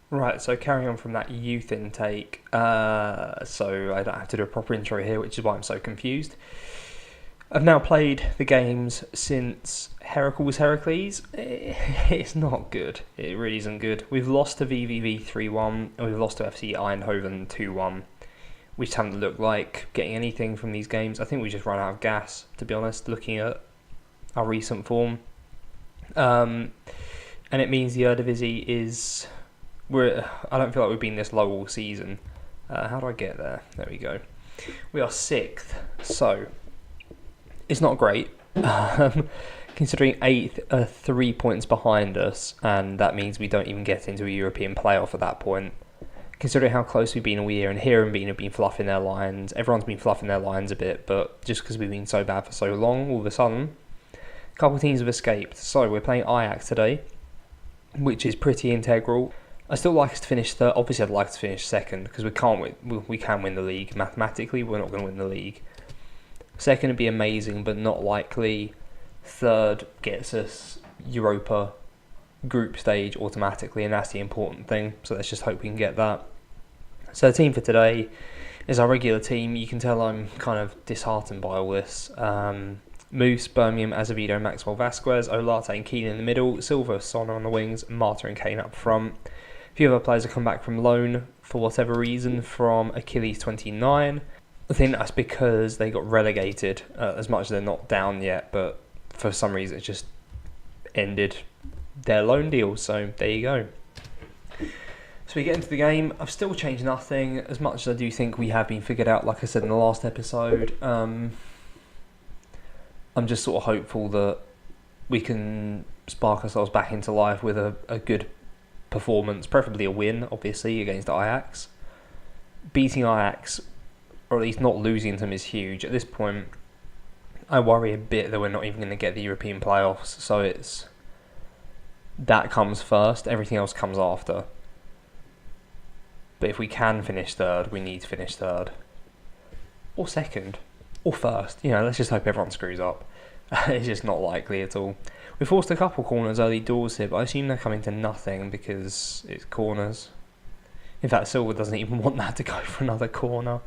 Right, so carrying on from that youth intake, so I don't have to do a proper intro here, which is why I'm so confused. I've now played the games since Heracles. It's not good. It really isn't good. We've lost to VVV 3-1, and we've lost to FC Eindhoven 2-1. We just haven't looked like getting anything from these games. I think we just run out of gas, to be honest, looking at our recent form. And it means the Eredivisie is... I don't feel like we've been this low all season. How do I get there? There we go. We are 6th, so it's not great. Considering 8th are 3 points behind us, and that means we don't even get into a European playoff at that point. Considering how close we've been all year, and here and Bean have been fluffing their lines. Everyone's been fluffing their lines a bit, but just because we've been so bad for so long, all of a sudden, a couple of teams have escaped. So we're playing Ajax today, which is pretty integral. I still like us to finish third. Obviously, I'd like us to finish second because we can't win. We can win the league mathematically. We're not going to win the league. Second would be amazing, but not likely. Third gets us Europa group stage automatically, and that's the important thing. So let's just hope we can get that. So the team for today is our regular team. You can tell I'm kind of disheartened by all this. Moose, Birmingham, Azevedo, Maxwell, Vasquez, Olarte and Keane in the middle, Silva, Sonner on the wings, Marta and Kane up front. A few other players have come back from loan for whatever reason from Achilles 29. I think that's because they got relegated, as much as they're not down yet, but for some reason it just ended their loan deal, so there you go. So we get into the game. I've still changed nothing, as much as I do think we have been figured out, like I said in the last episode. I'm just sort of hopeful that we can spark ourselves back into life with a good performance, preferably a win, obviously, against Ajax. Beating Ajax, or at least not losing to them, is huge. At this point, I worry a bit that we're not even going to get the European playoffs, so that comes first, everything else comes after. But if we can finish third, we need to finish third. Or second. Or first. Let's just hope everyone screws up. It's just not likely at all. We forced a couple corners early doors here, but I assume they're coming to nothing because it's corners. In fact, Silva doesn't even want that to go for another corner.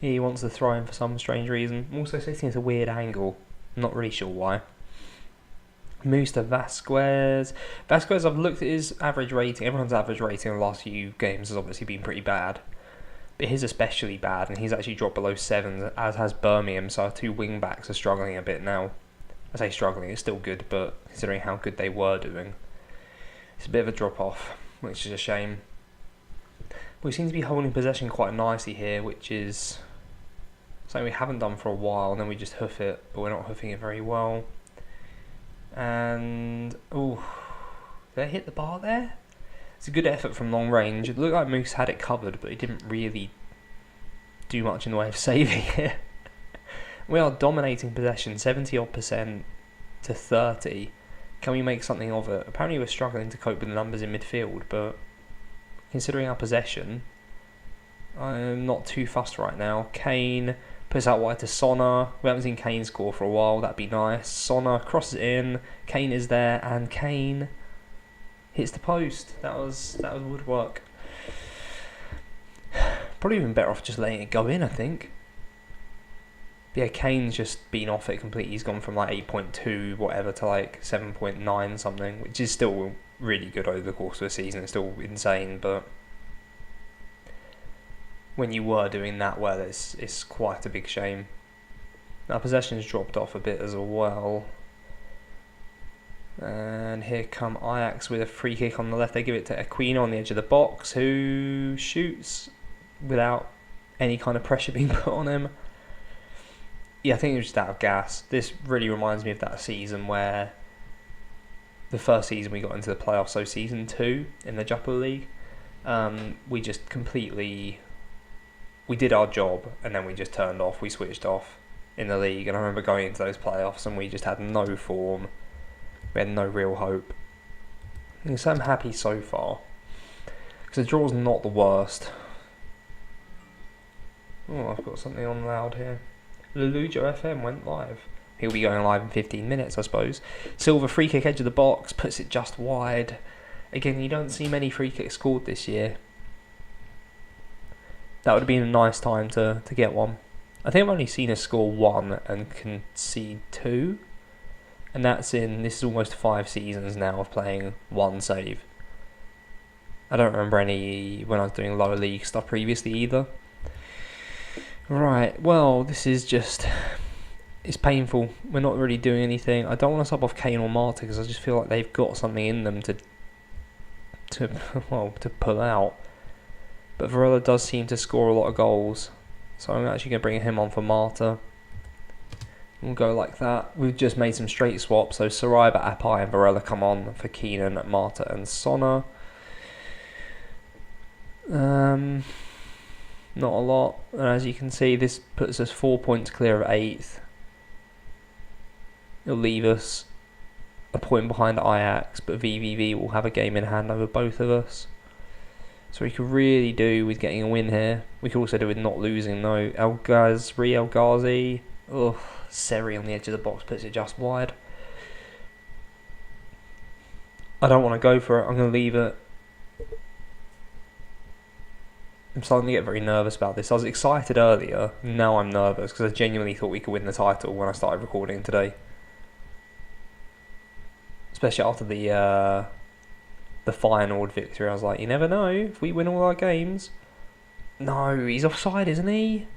He wants to throw in for some strange reason. I'm also sitting at a weird angle. I'm not really sure why. Moves to Vasquez. Vasquez, I've looked at his average rating. Everyone's average rating in the last few games has obviously been pretty bad. But his especially bad, and he's actually dropped below 7, as has Birmingham, so our 2 wing-backs are struggling a bit now. I say struggling, it's still good, but considering how good they were doing, it's a bit of a drop-off, which is a shame. We seem to be holding possession quite nicely here, which is something we haven't done for a while, and then we just hoof it, but we're not hoofing it very well. And, did I hit the bar there? It's a good effort from long range. It looked like Moose had it covered, but he didn't really do much in the way of saving it. We are dominating possession, 70% to 30. Can we make something of it? Apparently we're struggling to cope with the numbers in midfield, but considering our possession, I'm not too fussed right now. Kane puts out wide to Sonner. We haven't seen Kane score for a while, that'd be nice. Sonner crosses in, Kane is there, and Kane hits the post. That was woodwork. Probably even better off just letting it go in, I think. Yeah, Kane's just been off it completely. He's gone from like 8.2 whatever to like 7.9 something, which is still really good over the course of a season. It's still insane, but when you were doing that well, it's quite a big shame. Our possession's dropped off a bit as well. And here come Ajax with a free kick on the left. They give it to Aquino on the edge of the box, who shoots without any kind of pressure being put on him. Yeah, I think he was just out of gas. This really reminds me of that season where the first season we got into the playoffs, so season 2 in the Jupiler League. We just completely... We did our job and then we just turned off. We switched off in the league. And I remember going into those playoffs and we just had no form. We had no real hope. So I'm happy so far. Because the draw's not the worst. Oh, I've got something on loud here. Lelujo FM went live. He'll be going live in 15 minutes, I suppose. Silva free kick edge of the box, puts it just wide. Again, you don't see many free kicks scored this year. That would have been a nice time to get one. I think I've only seen us score one and concede two. And this is almost 5 seasons now of playing one save. I don't remember any when I was doing lower league stuff previously either. Right, well, this is just... It's painful. We're not really doing anything. I don't want to sub off Kane or Marta because I just feel like they've got something in them to pull out. But Varela does seem to score a lot of goals. So I'm actually going to bring him on for Marta. We'll go like that. We've just made some straight swaps. So Saraiva, Apai and Varela come on for Keenan, Marta and Sona. Not a lot. And as you can see, this puts us 4 points clear of 8th. It'll leave us a point behind Ajax, but VVV will have a game in hand over both of us. So we could really do with getting a win here. We could also do with not losing though. El Ghazi. Ugh, Seri on the edge of the box puts it just wide. I don't want to go for it. I'm going to leave it. I'm starting to get very nervous about this. I was excited earlier. Now I'm nervous because I genuinely thought we could win the title when I started recording today. Especially after the Feyenoord victory. I was like, you never know if we win all our games. No, he's offside, isn't he?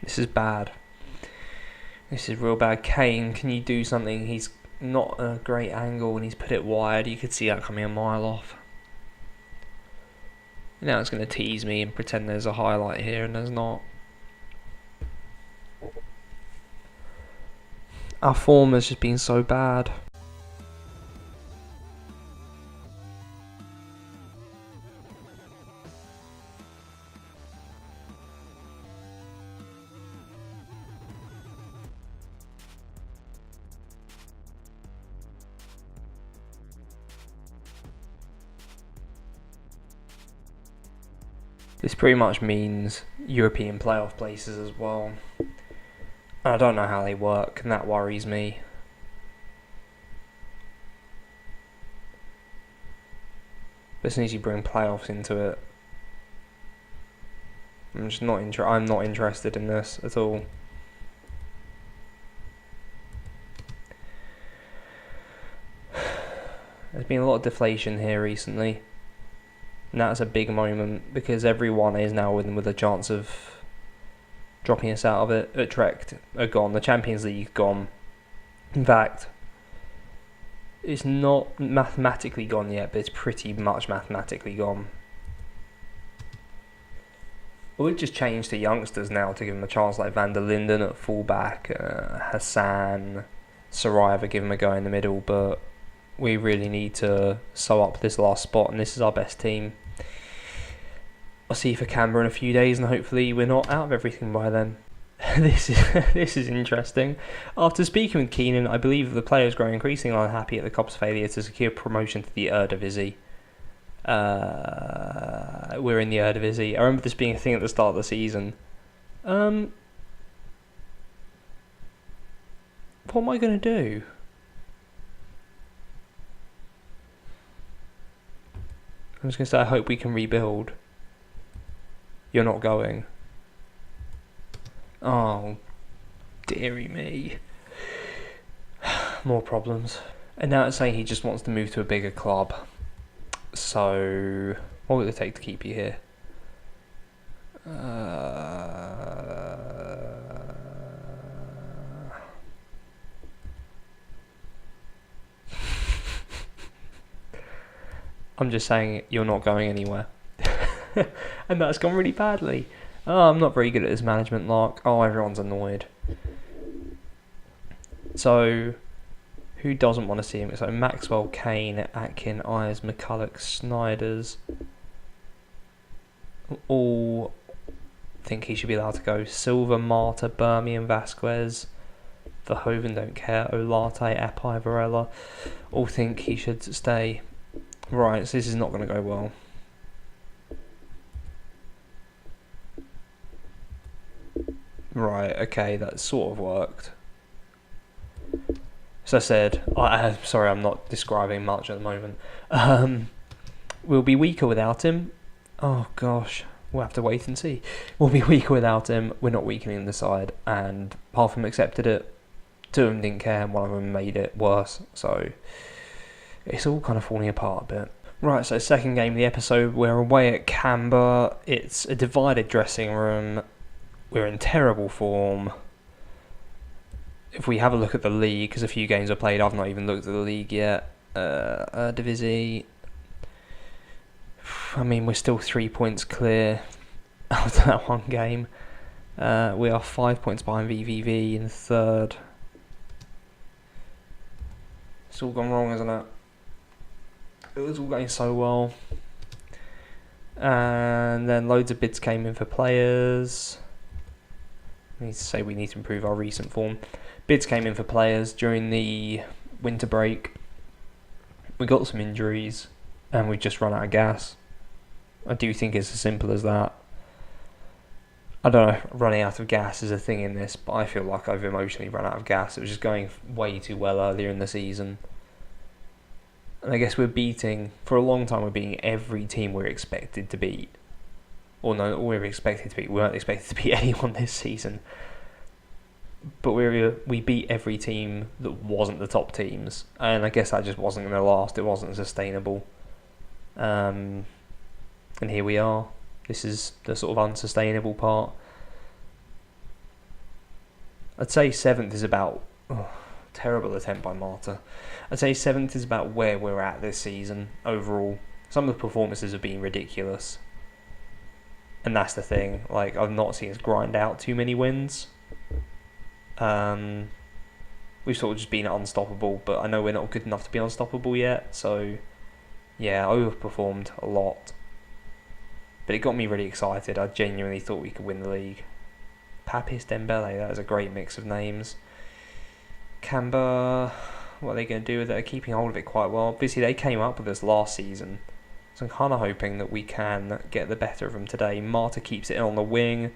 This is bad. This is real bad. Kane, can you do something? He's not a great angle and he's put it wide. You could see that coming a mile off. Now it's going to tease me and pretend there's a highlight here and there's not. Our form has just been so bad. This pretty much means European playoff places as well. I don't know how they work, and that worries me. But as soon as you bring playoffs into it, I'm just not I'm not interested in this at all. There's been a lot of deflation here recently. And that's a big moment because everyone is now with a chance of dropping us out of it. Utrecht are gone. The Champions League gone. In fact, it's not mathematically gone yet, but it's pretty much mathematically gone. Well, we've just changed to youngsters now to give them a chance, like Van der Linden at fullback, Hassan, Saraiva, give them a go in the middle, but we really need to sew up this last spot, and this is our best team. I'll see you for Cambuur in a few days, and hopefully we're not out of everything by then. This is interesting. After speaking with Keenan, I believe the players grow increasingly unhappy at the Cop's failure to secure promotion to the Eredivisie. We're in the Eredivisie. I remember this being a thing at the start of the season. What am I going to do? I'm just going to say I hope we can rebuild. You're not going. Oh, dearie me. More problems. And now it's saying he just wants to move to a bigger club. So, what will it take to keep you here? I'm just saying you're not going anywhere. And that's gone really badly. Oh, I'm not very good at this management, Lark. Oh, everyone's annoyed. So, who doesn't want to see him? So Maxwell, Kane, Atkin, Ayers, McCulloch, Snyders all think he should be allowed to go. Silva, Marta, Birmingham, Vasquez, Verhoeven don't care. Olarte, Apai, Varela all think he should stay. Right, so this is not going to go well. Right, okay, that sort of worked. As I said, sorry, I'm not describing much at the moment. We'll be weaker without him. Oh gosh, we'll have to wait and see. We'll be weaker without him. We're not weakening the side, and half of them accepted it. 2 of them didn't care, and 1 of them made it worse. So it's all kind of falling apart a bit. Right, so second game of the episode, we're away at Cambuur. It's a divided dressing room. We're in terrible form. If we have a look at the league, because a few games are played, I've not even looked at the league yet. Eredivisie. I mean, we're still 3 points clear after that one game. We are 5 points behind VVV in third. It's all gone wrong, isn't it? It was all going so well. And then loads of bids came in for players. I need to say we need to improve our recent form. Bids came in for players during the winter break. We got some injuries and we just run out of gas. I do think it's as simple as that. I don't know if running out of gas is a thing in this, but I feel like I've emotionally run out of gas. It was just going way too well earlier in the season. And I guess for a long time we're beating every team we're expected to beat. Or no, we're expected to beat. We weren't expected to beat anyone this season. But we beat every team that wasn't the top teams. And I guess that just wasn't going to last. It wasn't sustainable. And here we are. This is the sort of unsustainable part. I'd say 7th is about... terrible attempt by Marta. I'd say 7th is about where we're at this season overall. Some of the performances have been ridiculous. And that's the thing. Like, I've not seen us grind out too many wins. We've sort of just been unstoppable, but I know we're not good enough to be unstoppable yet. So, yeah, overperformed a lot. But it got me really excited. I genuinely thought we could win the league. Papis Dembele, that is a great mix of names. Cambuur, what are they going to do with it? They're keeping hold of it quite well. Obviously, they came up with us last season. So I'm kind of hoping that we can get the better of them today. Marta keeps it in on the wing.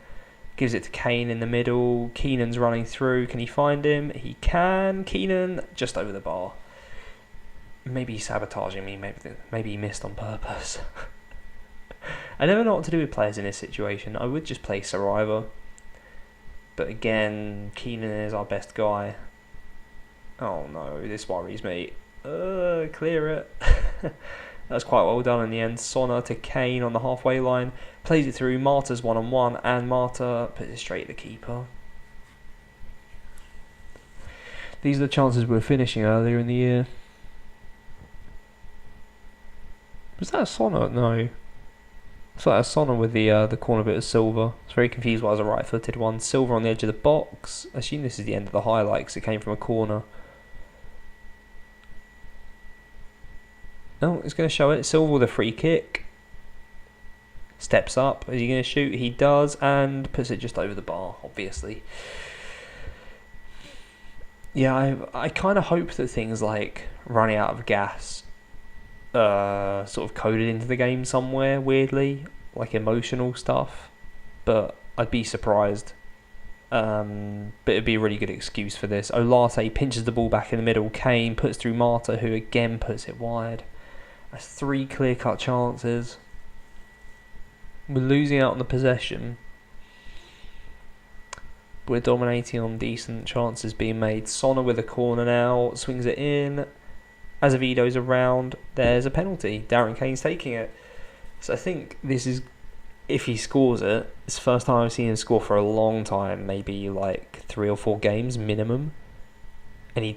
Gives it to Kane in the middle. Keenan's running through. Can he find him? He can. Keenan just over the bar. Maybe he's sabotaging me. Maybe he missed on purpose. I never know what to do with players in this situation. I would just play Saraiva. But again, Keenan is our best guy. Oh no, this worries me. Clear it. That's quite well done in the end. Sonna to Kane on the halfway line. Plays it through. Marta's one-on-one. And Marta puts it straight at the keeper. These are the chances we were finishing earlier in the year. Was that a Sonna? No. It's like a Sonna with the corner bit of silver. I was very confused why it was a right-footed one. Silver on the edge of the box. I assume this is the end of the highlight because it came from a corner. Oh, it's going to show it. Silver with a free kick. Steps up. Is he going to shoot? He does. And puts it just over the bar, obviously. Yeah, I kind of hope that things like running out of gas sort of coded into the game somewhere, weirdly. Like emotional stuff. But I'd be surprised. But it'd be a really good excuse for this. Olarte pinches the ball back in the middle. Kane puts through Marta, who again puts it wide. That's 3 clear-cut chances. We're losing out on the possession. We're dominating on decent chances being made. Sonna with a corner now. Swings it in. Azevedo's around. There's a penalty. Darren Kane's taking it. So I think this is... If he scores it, it's the first time I've seen him score for a long time. Maybe like 3 or 4 games minimum. And he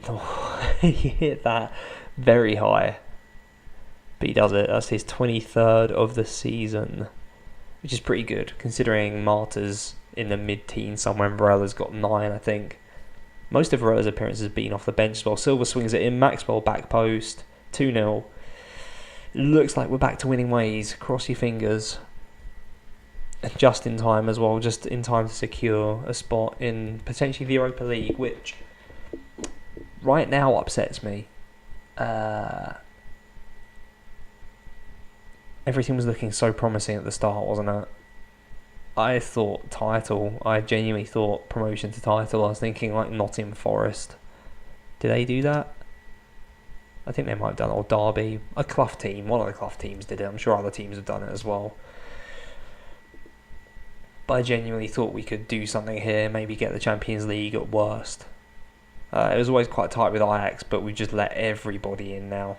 hit that very high. But he does it. That's his 23rd of the season, which is pretty good considering Marta's in the mid-teens somewhere and Varela's got 9, I think. Most of Varela's appearances have been off the bench as well. Silva swings it in. Maxwell back post. 2-0. Looks like we're back to winning ways. Cross your fingers. And just in time as well. Just in time to secure a spot in potentially the Europa League, which right now upsets me. Everything was looking so promising at the start, wasn't it? I thought title. I genuinely thought promotion to title. I was thinking like Nottingham Forest. Did they do that? I think they might have done it. Or Derby. A Clough team. One of the Clough teams did it. I'm sure other teams have done it as well. But I genuinely thought we could do something here. Maybe get the Champions League at worst. It was always quite tight with Ajax, but we just let everybody in now.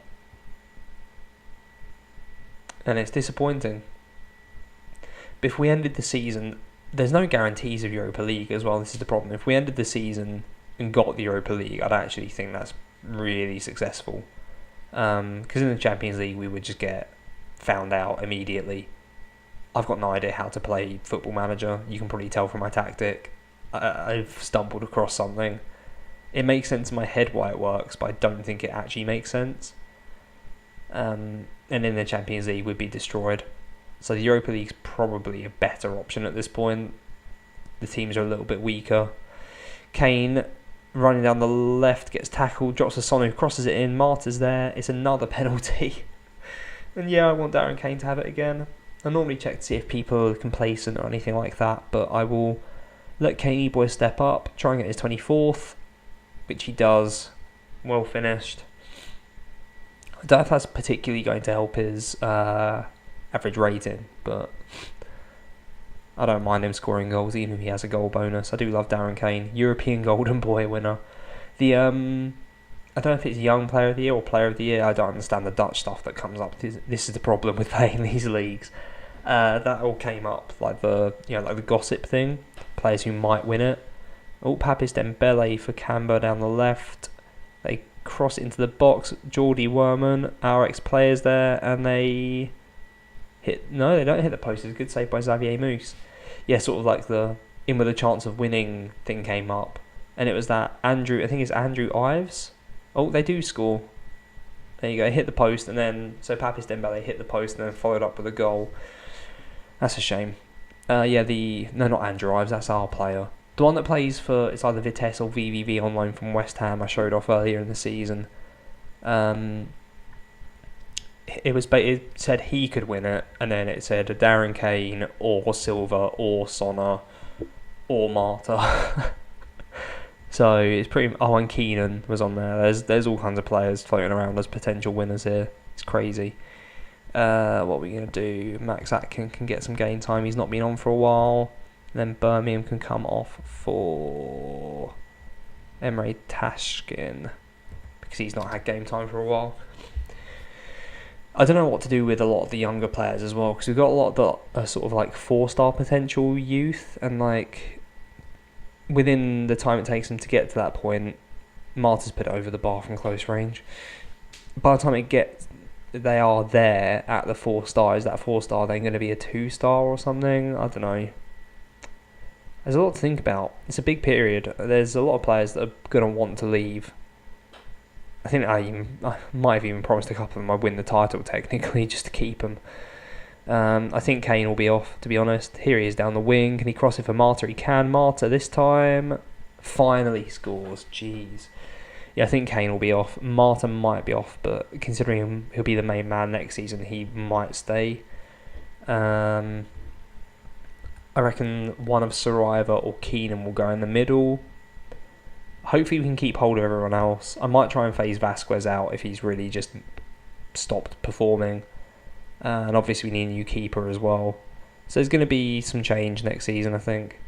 And it's disappointing. But if we ended the season, there's no guarantees of Europa League as well. This is the problem. If we ended the season and got the Europa League, I'd actually think that's really successful. Because in the Champions League, we would just get found out immediately. I've got no idea how to play Football Manager. You can probably tell from my tactic. I've stumbled across something. It makes sense in my head why it works, but I don't think it actually makes sense. And in the Champions League, we'd be destroyed. So the Europa League's probably a better option at this point. The teams are a little bit weaker. Kane running down the left, gets tackled, drops a Son who crosses it in. Marta's there. It's another penalty. And yeah, I want Darren Kane to have it again. I normally check to see if people are complacent or anything like that, but I will let Kane boy step up, try and get his 24th, which he does. Well finished. I don't know if that's particularly going to help his average rating, but I don't mind him scoring goals even if he has a goal bonus. I do love Darren Kane, European Golden Boy winner. The I don't know if it's Young Player of the Year or Player of the Year. I don't understand the Dutch stuff that comes up. This is the problem with playing these leagues. That all came up like the gossip thing. Players who might win it. Oh, Papis Dembele for Cambuur down the left. They cross it into the box. Geordie Werman, our ex-players there, and they hit. No, they don't hit the post. It's a good save by Xavier Moose. Yeah, sort of like the in with a chance of winning thing came up, and it was that Andrew. I think it's Andrew Ives. Oh, they do score. There you go. Hit the post, and then so Papis Dembele hit the post, and then followed up with a goal. That's a shame. No, not Andrew Ives. That's our player. The one that plays for it's either Vitesse or VVV on loan from West Ham. I showed off earlier in the season. It said he could win it, and then it said Darren Kane or Silva or Sonna or Marta. So it's pretty. Oh, and Keenan was on there. There's all kinds of players floating around as potential winners here. It's crazy. What are we gonna do? Max Atkin can get some game time. He's not been on for a while. And then Birmingham can come off for Emre Tashkin because he's not had game time for a while. I don't know what to do with a lot of the younger players as well, because we've got a lot of the sort of like 4-star potential youth, and like within the time it takes them to get to that point, Marta's put it over the bar from close range. By the time they are there at the 4-star, is that 4-star then going to be a 2-star or something? I don't know. There's a lot to think about. It's a big period. There's a lot of players that are going to want to leave. I think I might have even promised a couple of them I'd win the title technically just to keep them. I think Kane will be off, to be honest. Here he is down the wing. Can he cross it for Marta? He can. Marta this time finally scores. Jeez. Yeah, I think Kane will be off. Marta might be off, but considering he'll be the main man next season, he might stay. I reckon one of Saraiva or Keenan will go in the middle. Hopefully we can keep hold of everyone else. I might try and phase Vasquez out if he's really just stopped performing. And obviously we need a new keeper as well. So there's going to be some change next season, I think.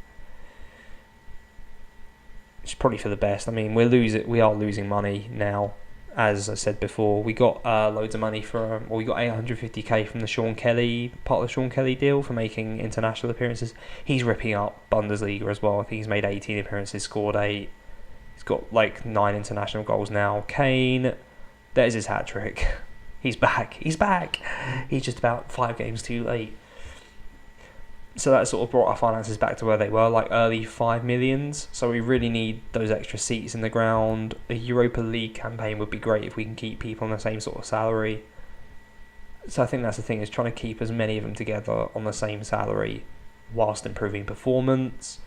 It's probably for the best. I mean, we are losing money now. As I said before, we got loads of money we got 850k from the Sean Kelly, part of the Sean Kelly deal for making international appearances. He's ripping up Bundesliga as well. I think he's made 18 appearances, scored 8. He's got like 9 international goals now. Kane, there's his hat trick. He's back. He's just about 5 games too late. So that sort of brought our finances back to where they were, like early 5 millions. So we really need those extra seats in the ground. A Europa League campaign would be great if we can keep people on the same sort of salary. So I think that's the thing, is trying to keep as many of them together on the same salary whilst improving performance.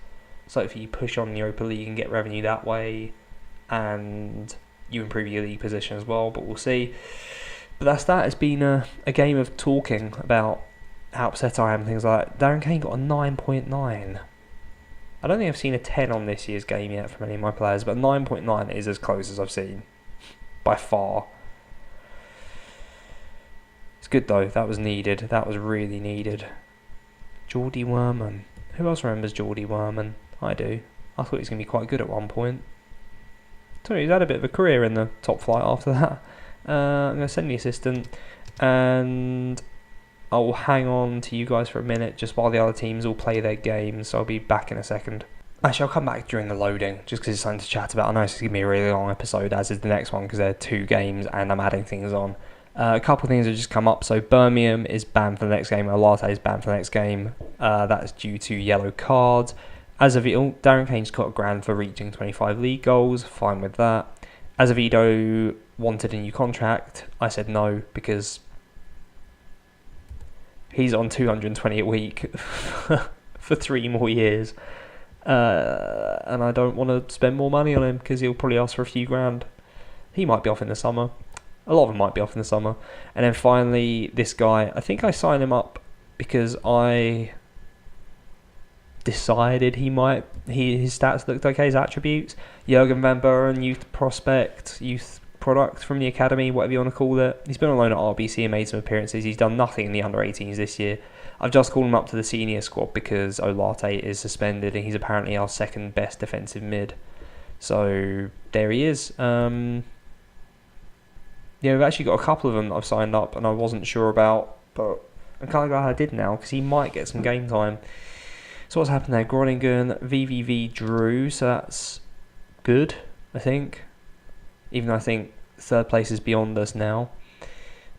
So if you push on the Europa League and get revenue that way, and you improve your league position as well, but we'll see. But that's that. It's been a game of talking about how upset I am, things like that. Darren Kane got a 9.9. I don't think I've seen a 10 on this year's game yet from any of my players, but 9.9 is as close as I've seen, by far. It's good though, that was needed, that was really needed. Geordie Werman. Who else remembers Geordie Werman? I do. I thought he was going to be quite good at one point. Tony, he's had a bit of a career in the top flight after that. I'm going to send the assistant, and I'll hang on to you guys for a minute just while the other teams all play their games, so I'll be back in a second. Actually, I'll come back during the loading, just because it's something to chat about. I know it's going to be a really long episode, as is the next one, because there are 2 games and I'm adding things on. A couple of things have just come up. So Birmingham is banned for the next game, Olarte is banned for the next game. That's due to yellow cards. Azevedo, Darren Kane's got a grand for reaching 25 league goals, fine with that. Azevedo wanted a new contract. I said no, because he's on 220 a week for 3 more years. And I don't want to spend more money on him because he'll probably ask for a few grand. He might be off in the summer. A lot of them might be off in the summer. And then finally, this guy, I think I signed him up because I decided his stats looked okay, his attributes. Jurgen van Buren, youth prospect, youth product from the academy, whatever you want to call it. He's been on loan at RBC and made some appearances. He's done nothing in the under-18s this year. I've just called him up to the senior squad because Olarte is suspended and he's apparently our second best defensive mid. So there he is. Yeah, we've actually got a couple of them that I've signed up and I wasn't sure about, but I'm kind of glad I did now because he might get some game time. So what's happened there? Groningen, VVV drew, so that's good, I think. Even though I think third place is beyond us now.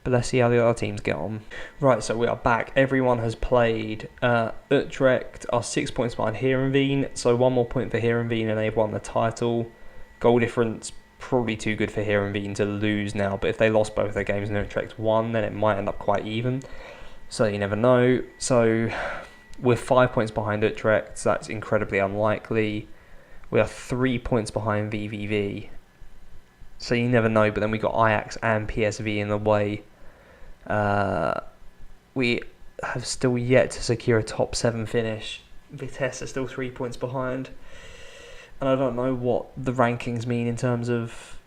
But let's see how the other teams get on. Right, so we are back. Everyone has played. Utrecht are 6 points behind Heerenveen, so 1 more point for Heerenveen and they've won the title. Goal difference, probably too good for Heerenveen to lose now, but if they lost both their games and Utrecht won, then it might end up quite even. So you never know. So we're 5 points behind Utrecht, so that's incredibly unlikely. We are 3 points behind VVV. So you never know, but then we got Ajax and PSV in the way. We have still yet to secure a top 7 finish. Vitesse are still 3 points behind. And I don't know what the rankings mean in terms of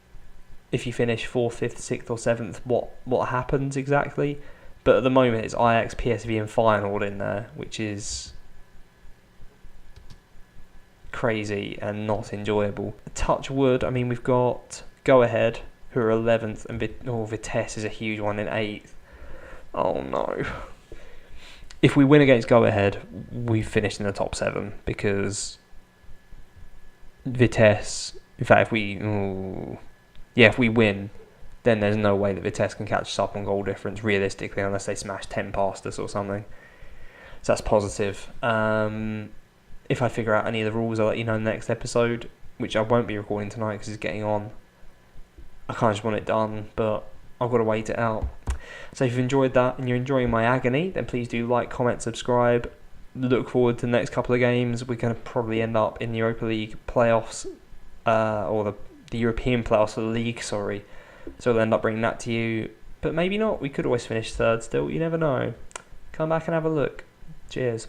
if you finish 4th, 5th, 6th or 7th, what happens exactly. But at the moment it's Ajax, PSV and Feyenoord in there, which is crazy and not enjoyable. Touch wood, I mean we've got Go Ahead, who are 11th, and Vitesse is a huge one in 8th. Oh no. If we win against Go Ahead, we've finished in the top 7, because Vitesse, in fact, if we win, then there's no way that Vitesse can catch us up on goal difference, realistically, unless they smash 10 past us or something. So that's positive. If I figure out any of the rules, I'll let you know in the next episode, which I won't be recording tonight because it's getting on. I kind of just want it done, but I've got to wait it out. So if you've enjoyed that and you're enjoying my agony, then please do like, comment, subscribe. Look forward to the next couple of games. We're going to probably end up in the Europa League playoffs, or the European playoffs of the league, sorry. So we'll end up bringing that to you. But maybe not. We could always finish third still. You never know. Come back and have a look. Cheers.